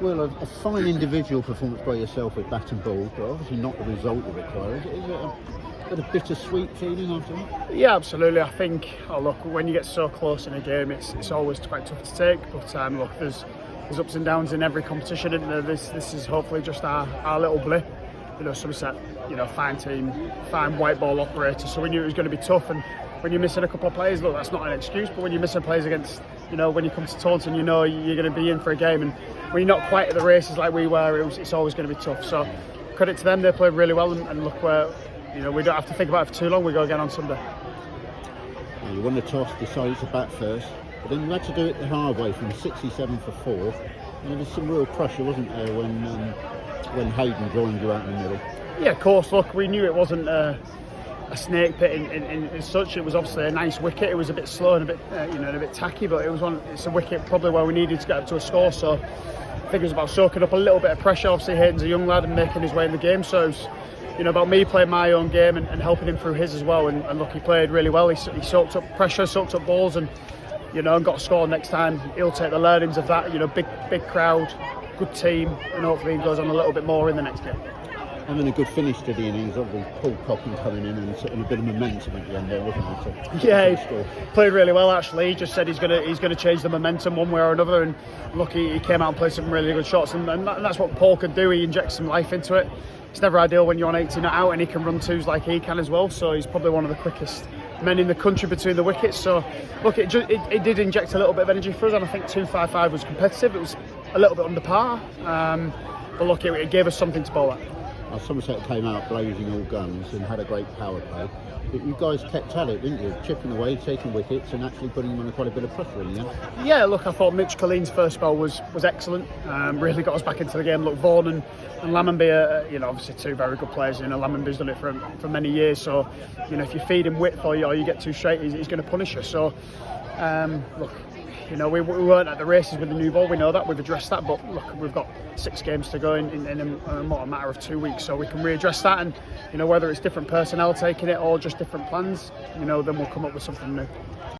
Well, a fine individual performance by yourself with bat and ball, but obviously not the result you require. Is it a bit of bittersweet feeling after that? Yeah, absolutely. I think, look, when you get so close in a game, it's always quite tough to take. But look, there's ups and downs in every competition, isn't there? This is hopefully just our little blip. Somerset, fine team, fine white ball operator. So we knew it was going to be tough. And when you're missing a couple of players, look, that's not an excuse. But when you're missing players against, when you come to Taunton, you're going to be in for a game. And when you're not quite at the races like we were, it's always going to be tough. So credit to them, they played really well. And look, we don't have to think about it for too long. We go again on Sunday. Now, you won the toss, decided to bat first, but then you had to do it the hard way from 67 for 4. And there was some real pressure, wasn't there, when Hayden joined you out in the middle? Yeah, of course. Look, we knew it wasn't a snake pit in such. It was obviously a nice wicket. It was a bit slow and a bit tacky, but it's a wicket probably where we needed to get up to a score. So I think it was about soaking up a little bit of pressure. Obviously, Hayden's a young lad and making his way in the game. So it was, about me playing my own game and helping him through his as well. And look, he played really well. He soaked up pressure, soaked up balls, and and got a score next time. He'll take the learnings of that. Big crowd, good team, and hopefully he goes on a little bit more in the next game. And then a good finish to the innings, obviously Paul Cocking coming in and a bit of momentum at the end there, wasn't it? Yeah, he played really well actually. He just said he's going to change the momentum one way or another, and look, he came out and played some really good shots, and that's what Paul can do. He injects some life into it. It's never ideal when you're on 80 not out, and he can run twos like he can as well. So he's probably one of the quickest men in the country between the wickets. So look, it did inject a little bit of energy for us, and I think 255 was competitive. It was a little bit under par, but look, it gave us something to bowl at. Somerset came out blazing all guns and had a great power play. But you guys kept at it, didn't you? Chipping away, taking wickets, and actually putting them under quite a bit of pressure in the end. Yeah, look, I thought Mitch Colleen's first spell was excellent. Really got us back into the game. Look, Vaughan and Lammonby are, obviously two very good players. Lammonby's done it for many years. So, if you feed him width or you get too straight, he's going to punish us. So, look. We weren't at the races with the new ball. We know that. We've addressed that. But look, we've got 6 games to go in a matter of 2 weeks. So we can readdress that. And, whether it's different personnel taking it or just different plans, then we'll come up with something new.